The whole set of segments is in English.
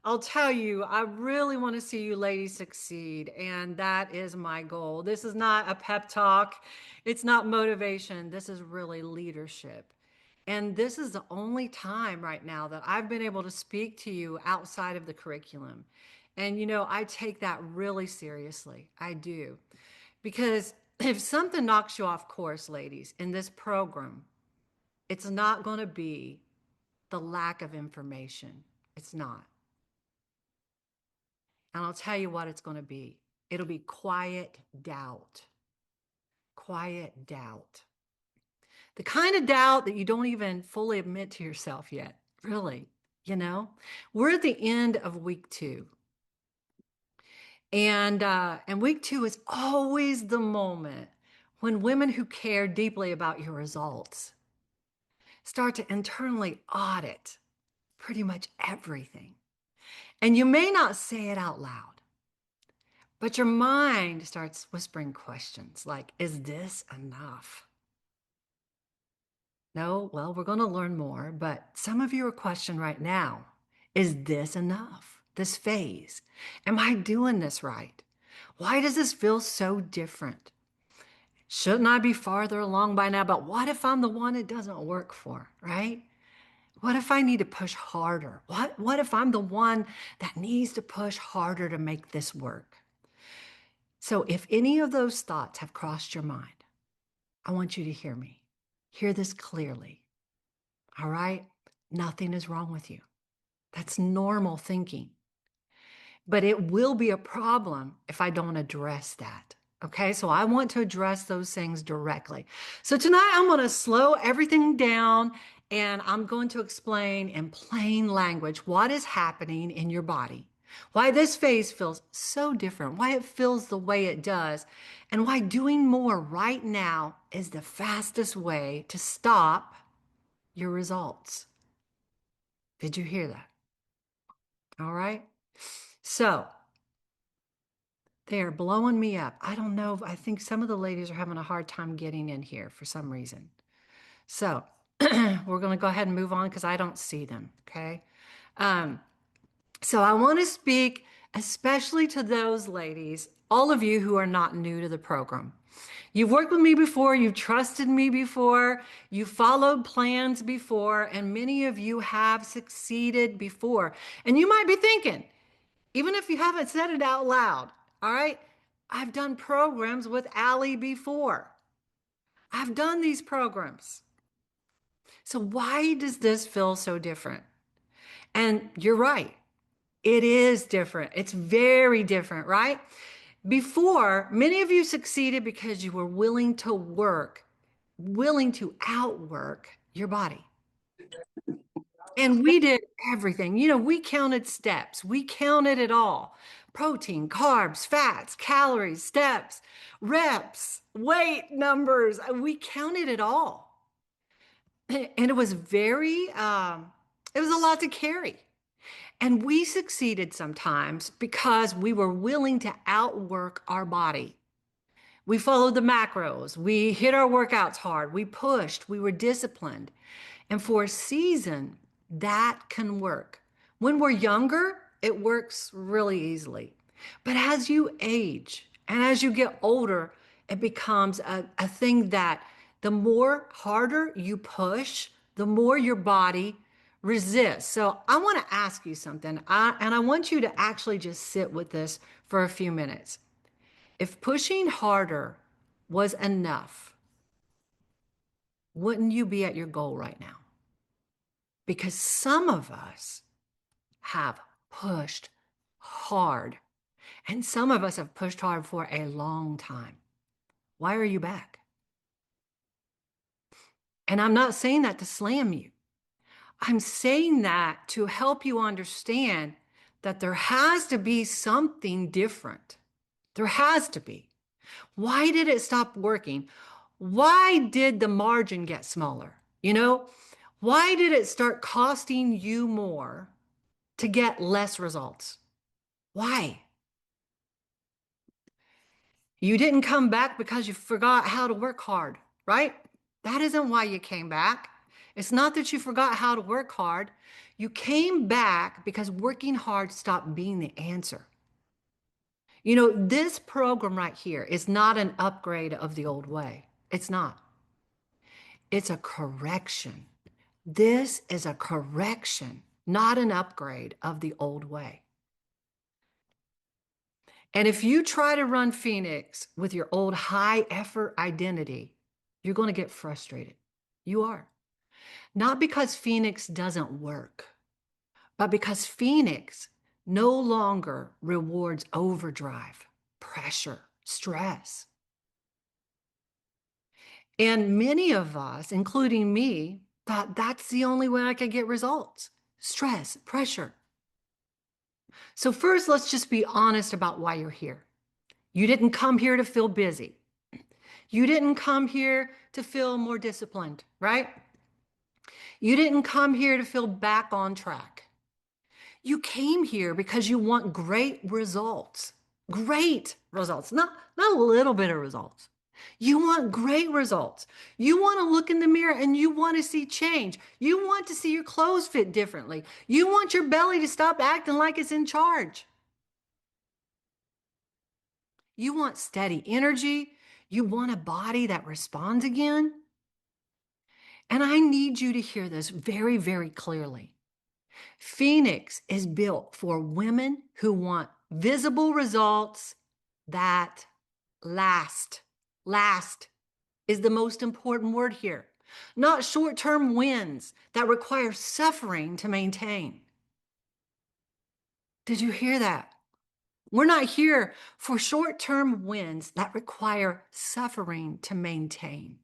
I'll tell you, I really want to see you ladies succeed, and that is my goal. This is not a pep talk, it's not motivation. This is really leadership. And this is the only time right now that I've been able to speak to you outside of the curriculum. And I take that really seriously. I do. Because if something knocks you off course, ladies, in this program, it's not going to be the lack of information. It's not. And I'll tell you what it's going to be. It'll be quiet doubt. Quiet doubt. The kind of doubt that you don't even fully admit to yourself yet. Really, you know? We're at the end of week 2. And week 2 is always the moment when women who care deeply about your results start to internally audit pretty much everything. And you may not say it out loud, but your mind starts whispering questions like, is this enough? No, well, we're going to learn more, but some of you are questioning right now, is this enough? This phase? Am I doing this right? Why does this feel so different? Shouldn't I be farther along by now? But what if I'm the one it doesn't work for, right? What if I need to push harder? What if I'm the one that needs to push harder to make this work? So if any of those thoughts have crossed your mind, I want you to hear me. Hear this clearly. All right? Nothing is wrong with you. That's normal thinking. But it will be a problem if I don't address that. Okay, so I want to address those things directly. So tonight I'm going to slow everything down and I'm going to explain in plain language what is happening in your body, why this phase feels so different, why it feels the way it does, and why doing more right now is the fastest way to stop your results. Did you hear that? All right. So they are blowing me up. I don't know. I think some of the ladies are having a hard time getting in here for some reason. So we're going to go ahead and move on because I don't see them. Okay. Um, so I want to speak especially to those ladies, all of you who are not new to the program. You've worked with me before, you've trusted me before, you followed plans before, and many of you have succeeded before. And you might be thinking, even if you haven't said it out loud, all right, I've done programs with Allie before. I've done these programs. So why does this feel so different? And you're right. It is different. It's very different, right? Before, many of you succeeded because you were willing to work, willing to outwork your body. And we did everything. We counted steps. We counted it all. Protein, carbs, fats, calories, steps, reps, weight numbers. We counted it all. And it was a lot to carry. And we succeeded sometimes because we were willing to outwork our body. We followed the macros. We hit our workouts hard. We pushed. We were disciplined. And for a season, that can work. When we're younger, it works really easily. But as you age and as you get older, it becomes a thing that the more harder you push, the more your body resists. So I want to ask you something, and I want you to actually just sit with this for a few minutes. If pushing harder was enough, wouldn't you be at your goal right now? Because some of us have pushed hard, and some of us have pushed hard for a long time. Why are you back? And I'm not saying that to slam you. I'm saying that to help you understand that there has to be something different. There has to be. Why did it stop working? Why did the margin get smaller? Why did it start costing you more to get less results? Why? You didn't come back because you forgot how to work hard, right? That isn't why you came back. It's not that you forgot how to work hard. You came back because working hard stopped being the answer. You know, this program right here is not an upgrade of the old way. It's not. It's a correction. This is a correction, not an upgrade of the old way. And if you try to run Phoenix with your old high effort identity, you're going to get frustrated. You are. Not because Phoenix doesn't work, but because Phoenix no longer rewards overdrive, pressure, stress. And many of us, including me, thought that's the only way I could get results. Stress, pressure. So first, let's just be honest about why you're here. You didn't come here to feel busy. You didn't come here to feel more disciplined, right? You didn't come here to feel back on track. You came here because you want great results. Great results, not a little bit of results. You want great results. You want to look in the mirror and you want to see change. You want to see your clothes fit differently. You want your belly to stop acting like it's in charge. You want steady energy. You want a body that responds again. And I need you to hear this very, very clearly. Phoenix is built for women who want visible results that last. Last is the most important word here. Not short-term wins that require suffering to maintain. Did you hear that? We're not here for short-term wins that require suffering to maintain.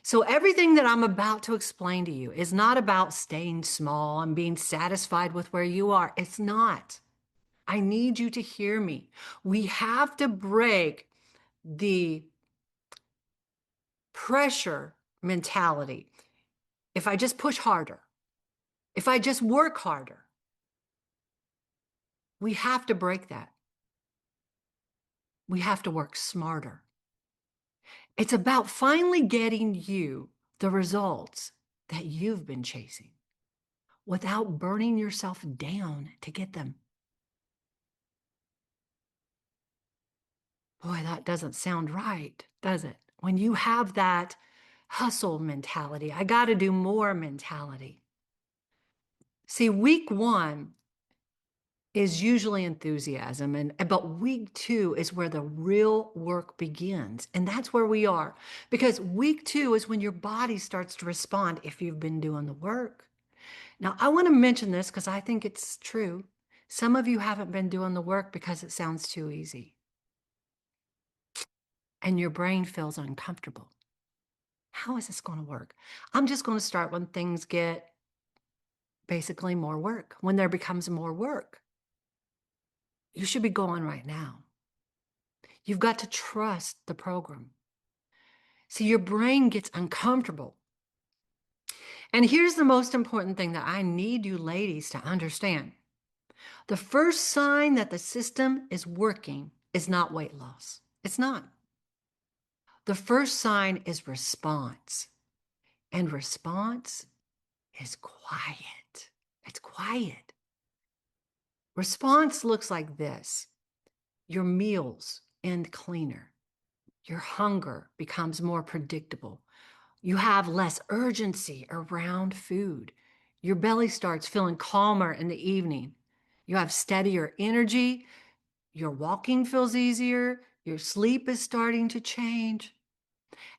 So everything that I'm about to explain to you is not about staying small and being satisfied with where you are. It's not. I need you to hear me. We have to break the pressure mentality. If I just push harder, if I just work harder, we have to break that. We have to work smarter. It's about finally getting you the results that you've been chasing without burning yourself down to get them. Boy, that doesn't sound right, does it? When you have that hustle mentality, I got to do more mentality. See, week one is usually enthusiasm, but week two is where the real work begins. And that's where we are. Because week two is when your body starts to respond if you've been doing the work. Now, I want to mention this because I think it's true. Some of you haven't been doing the work because it sounds too easy. And your brain feels uncomfortable. How is this going to work? I'm just going to start when things get basically more work, when there becomes more work. You should be going right now. You've got to trust the program. See, your brain gets uncomfortable. And here's the most important thing that I need you ladies to understand. The first sign that the system is working is not weight loss. It's not. The first sign is response. And response is quiet. It's quiet. Response looks like this. Your meals end cleaner. Your hunger becomes more predictable. You have less urgency around food. Your belly starts feeling calmer in the evening. You have steadier energy. Your walking feels easier. Your sleep is starting to change.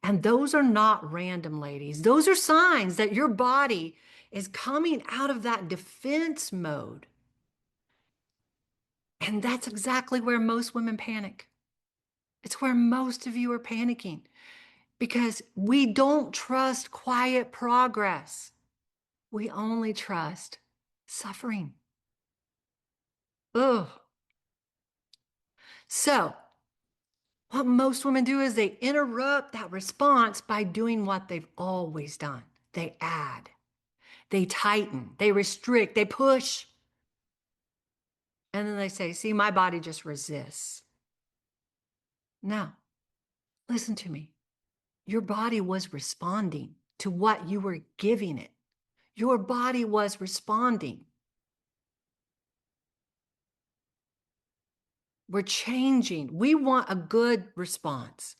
And those are not random, ladies. Those are signs that your body is coming out of that defense mode. And that's exactly where most women panic. It's where most of you are panicking because we don't trust quiet progress. We only trust suffering. Ugh. So, what most women do is they interrupt that response by doing what they've always done. They add, they tighten, they restrict, they push. And then they say, see, my body just resists. Now, listen to me. Your body was responding to what you were giving it. Your body was responding. We're changing. We want a good response.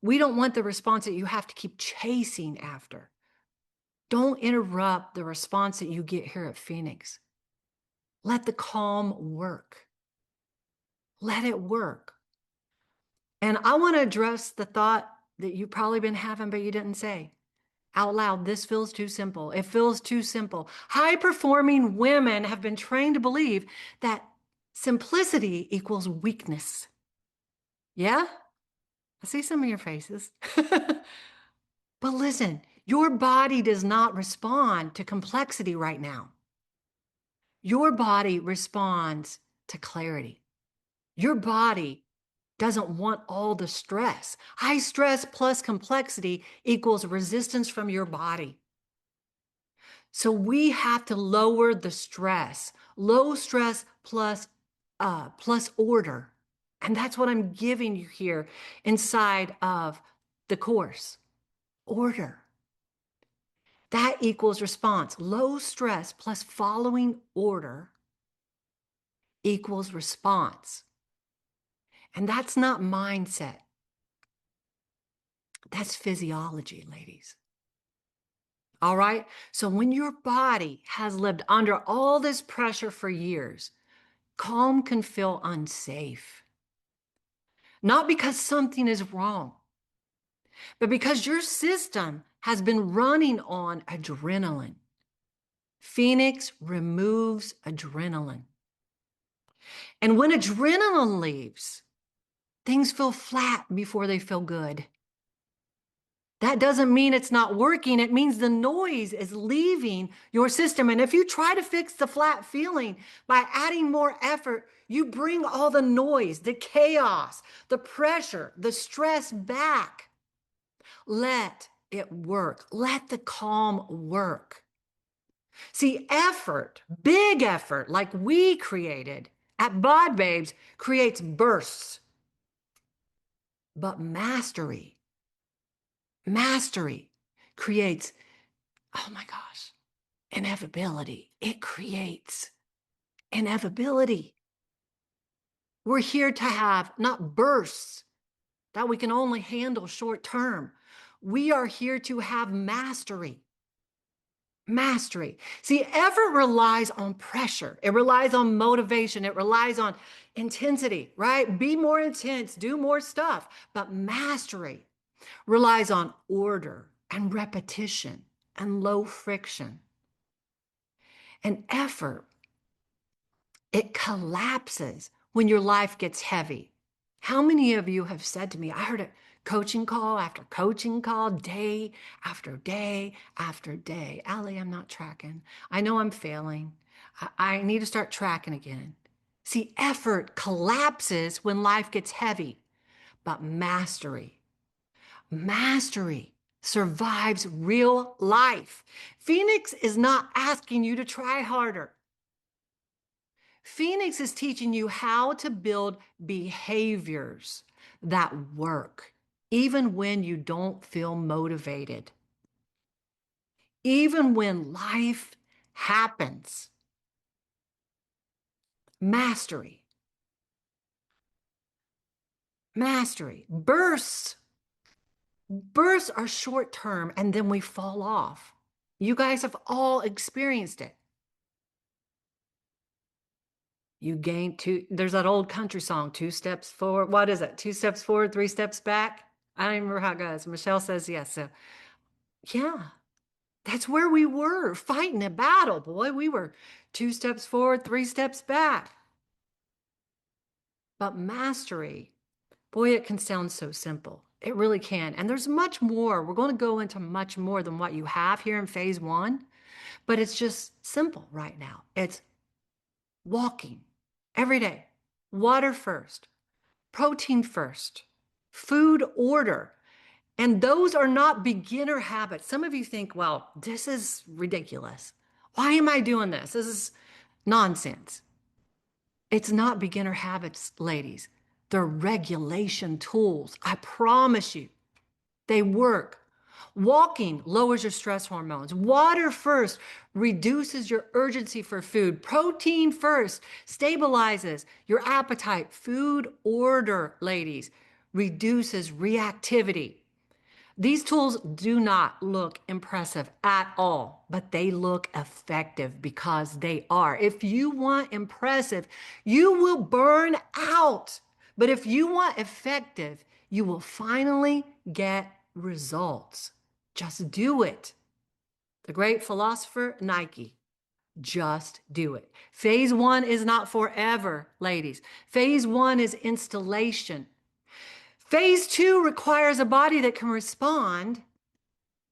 We don't want the response that you have to keep chasing after. Don't interrupt the response that you get here at Phoenix. Let the calm work. Let it work. And I want to address the thought that you've probably been having, but you didn't say out loud. This feels too simple. It feels too simple. High-performing women have been trained to believe that simplicity equals weakness. Yeah? I see some of your faces. But listen, your body does not respond to complexity right now. Your body responds to clarity. Your body doesn't want all the stress. High stress plus complexity equals resistance from your body. So we have to lower the stress. Low stress plus order. And that's what I'm giving you here inside of the course. Order. That equals response. Low stress plus following order equals response. And that's not mindset. That's physiology, ladies. All right? So when your body has lived under all this pressure for years, calm can feel unsafe. Not because something is wrong, but because your system has been running on adrenaline. Phoenix removes adrenaline. And when adrenaline leaves, things feel flat before they feel good. That doesn't mean it's not working. It means the noise is leaving your system. And if you try to fix the flat feeling by adding more effort, you bring all the noise, the chaos, the pressure, the stress back. Let it work. Let the calm work. See, effort, big effort, like we created at Bod Babes, creates bursts. But mastery creates, oh my gosh, inevitability. It creates inevitability. We're here to have not bursts that we can only handle short term. We are here to have mastery. Mastery. See, effort relies on pressure. It relies on motivation. It relies on intensity, right? Be more intense, do more stuff. But mastery relies on order and repetition and low friction. And effort, it collapses when your life gets heavy. How many of you have said to me, I heard a coaching call after coaching call, day after day after day. Allie, I'm not tracking. I know I'm failing. I need to start tracking again. See, effort collapses when life gets heavy, but mastery survives real life. Phoenix is not asking you to try harder. Phoenix is teaching you how to build behaviors that work, even when you don't feel motivated. Even when life happens. Mastery. Mastery. Bursts are short term and then we fall off. You guys have all experienced it. You gain there's that old country song, 2 steps forward. What is it? 2 steps forward, 3 steps back. I don't even remember how it goes. Michelle says yes. So yeah, that's where we were fighting a battle, boy. We were 2 steps forward, 3 steps back. But mastery, boy, it can sound so simple. It really can. And there's much more. We're going to go into much more than what you have here in phase 1, but it's just simple right now. It's walking every day, water first, protein first, food order. And those are not beginner habits. Some of you think, well, this is ridiculous. Why am I doing this? This is nonsense. It's not beginner habits, ladies. They're regulation tools. I promise you, they work. Walking lowers your stress hormones. Water first reduces your urgency for food. Protein first stabilizes your appetite. Food order, ladies, reduces reactivity. These tools do not look impressive at all, but they look effective because they are. If you want impressive, you will burn out. But if you want effective, you will finally get results. Just do it. The great philosopher Nike, just do it. Phase one is not forever, ladies. Phase one is installation. Phase two requires a body that can respond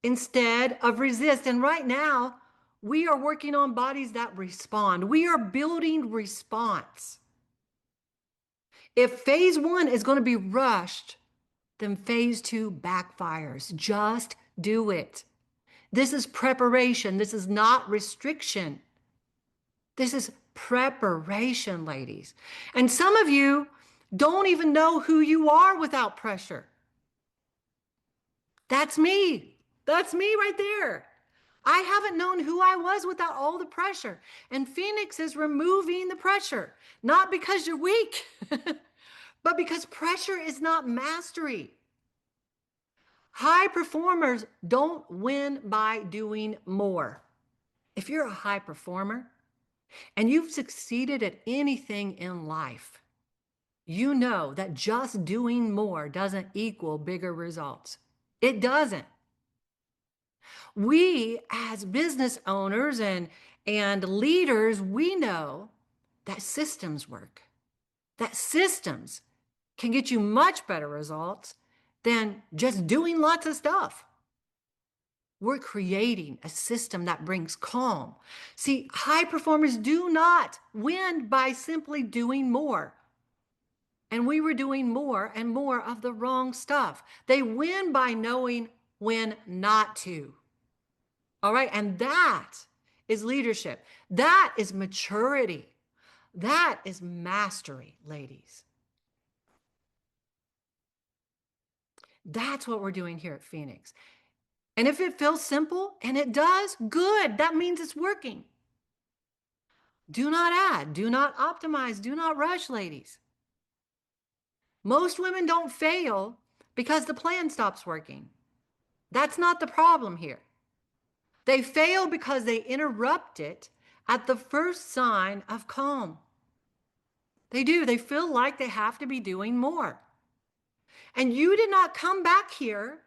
instead of resist. And right now, we are working on bodies that respond. We are building response. If phase one is going to be rushed, then phase two backfires. Just do it. This is preparation. This is not restriction. This is preparation, ladies. And some of you don't even know who you are without pressure. That's me. That's me right there. I haven't known who I was without all the pressure. And Phoenix is removing the pressure, not because you're weak, but because pressure is not mastery. High performers don't win by doing more. If you're a high performer and you've succeeded at anything in life, you know that just doing more doesn't equal bigger results. It doesn't. We as business owners and leaders, we know that systems work, that systems can get you much better results than just doing lots of stuff. We're creating a system that brings calm. See, high performers do not win by simply doing more. And we were doing more and more of the wrong stuff. They win by knowing when not to. All right. And that is leadership. That is maturity. That is mastery, ladies. That's what we're doing here at Phoenix. And if it feels simple, and it does, good. That means it's working. Do not add, do not optimize, do not rush, ladies. Most women don't fail because the plan stops working. That's not the problem here. They fail because they interrupt it at the first sign of calm. They do. They feel like they have to be doing more. And you did not come back here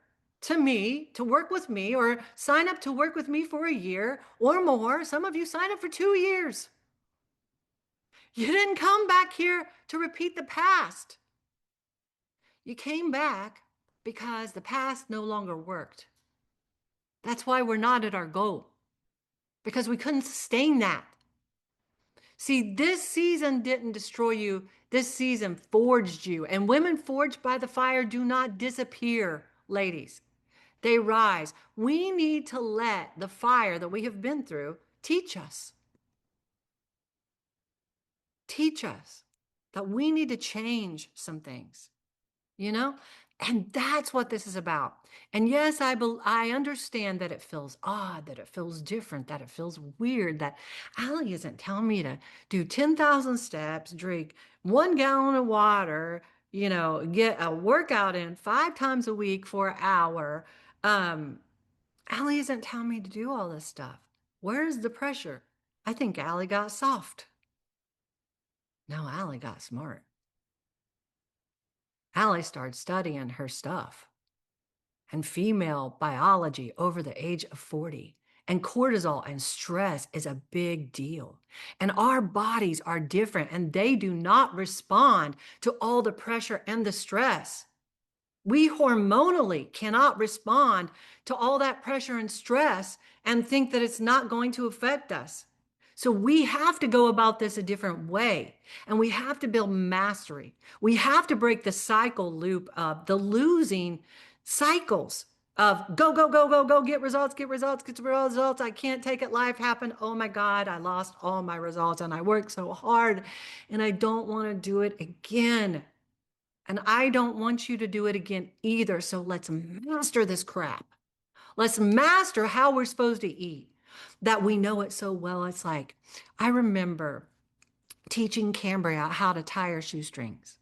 to me to work with me or sign up to work with me for a year or more. Some of you signed up for 2 years. You didn't come back here to repeat the past. You came back because the past no longer worked. That's why we're not at our goal, because we couldn't sustain that. See, this season didn't destroy you. This season forged you. And women forged by the fire do not disappear, ladies. They rise. We need to let the fire that we have been through teach us. Teach us that we need to change some things, you know? And that's what this is about. And yes, I understand that it feels odd, that it feels different, that it feels weird, that Allie isn't telling me to do 10,000 steps, drink 1 gallon of water, get a workout in 5 times a week for an hour. Allie isn't telling me to do all this stuff. Where's the pressure? I think Allie got soft. No, Allie got smart. Allie started studying her stuff and female biology over the age of 40. And cortisol and stress is a big deal. And our bodies are different and they do not respond to all the pressure and the stress. We hormonally cannot respond to all that pressure and stress and think that it's not going to affect us. So we have to go about this a different way, and we have to build mastery. We have to break the cycle loop of the losing cycles of go, go, go, go, go, get results, get results, get results. I can't take it. Life happened. Oh my God, I lost all my results and I worked so hard and I don't want to do it again. And I don't want you to do it again either. So let's master this crap. Let's master how we're supposed to eat, that we know it so well. It's like, I remember teaching Cambria how to tie her shoestrings.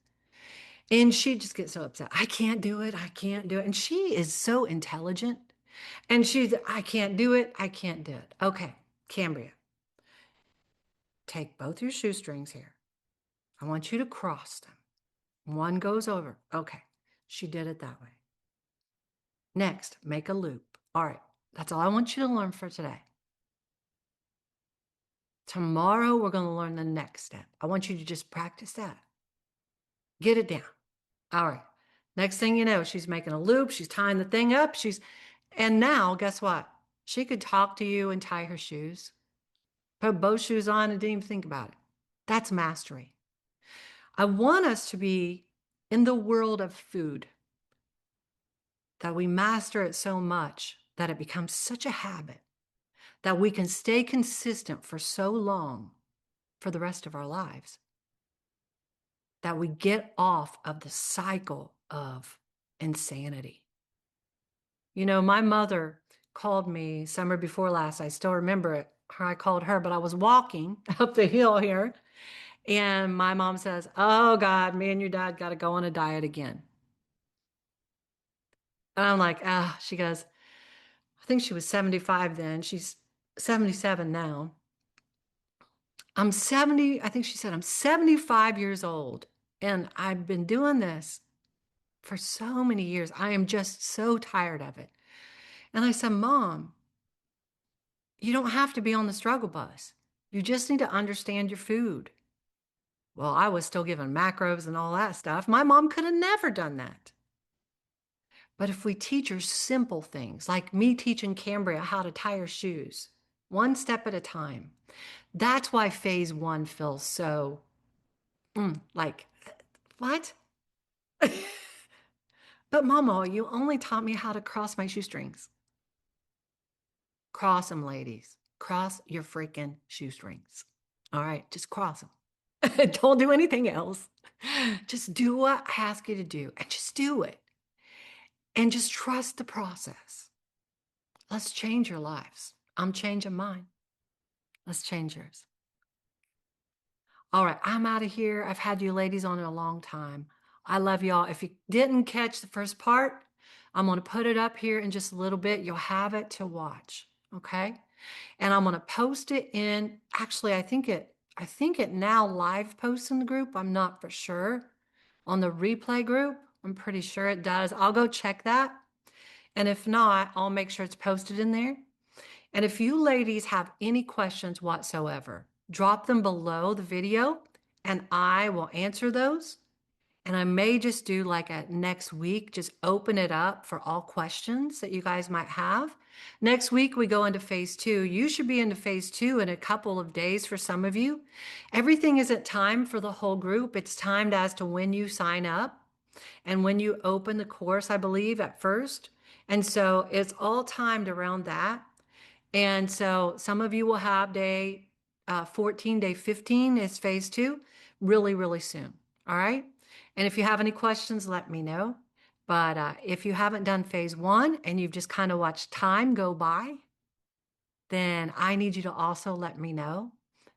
And she just gets so upset. I can't do it. I can't do it. And she is so intelligent. And she's, I can't do it. I can't do it. Okay, Cambria, take both your shoestrings here. I want you to cross them. One goes over. Okay, she did it that way. Next, make a loop. All right, that's all I want you to learn for today. Tomorrow, we're going to learn the next step. I want you to just practice that. Get it down. All right. Next thing you know, she's making a loop. She's tying the thing up. And now, guess what? She could talk to you and tie her shoes, put both shoes on and didn't even think about it. That's mastery. I want us to be in the world of food, that we master it so much that it becomes such a habit that we can stay consistent for so long for the rest of our lives, that we get off of the cycle of insanity. You know, my mother called me summer before last. I still remember it. I called her, but I was walking up the hill here. And my mom says, "Oh God, me and your dad got to go on a diet again." And I'm like, ah, she goes, I think she was 75 then. She's 77 now. I'm 70, I think she said, I'm 75 years old. And I've been doing this for so many years. I am just so tired of it. And I said, Mom, you don't have to be on the struggle bus. You just need to understand your food. Well, I was still given macros and all that stuff. My mom could have never done that. But if we teach her simple things, like me teaching Cambria how to tie her shoes, one step at a time, that's why phase one feels so like, what? But Mama, you only taught me how to cross my shoestrings. Cross them, ladies. Cross your freaking shoestrings. All right, just cross them. Don't do anything else. Just do what I ask you to do and just do it. And just trust the process. Let's change your lives. I'm changing mine. Let's change yours. All right, I'm out of here. I've had you ladies on it a long time. I love y'all. If you didn't catch the first part, I'm going to put it up here in just a little bit. You'll have it to watch, okay? And I'm going to post it in, actually, I think it now live posts in the group. I'm not for sure. On the replay group, I'm pretty sure it does. I'll go check that. And if not, I'll make sure it's posted in there. And if you ladies have any questions whatsoever, drop them below the video and I will answer those. And I may just do like a next week, just open it up for all questions that you guys might have. Next week, we go into phase two. You should be into phase two in a couple of days for some of you. Everything isn't timed for the whole group. It's timed as to when you sign up and when you open the course, I believe, at first. And so it's all timed around that. And so some of you will have day 14, day 15 is phase two, really, really soon. All right. And if you have any questions, let me know. But if you haven't done phase one and you've just kind of watched time go by, then I need you to also let me know.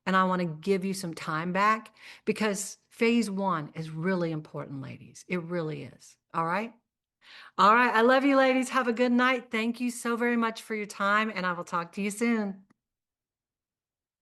And I want to give you some time back because phase one is really important, ladies. It really is. All right. All right. I love you, ladies. Have a good night. Thank you so very much for your time, and I will talk to you soon.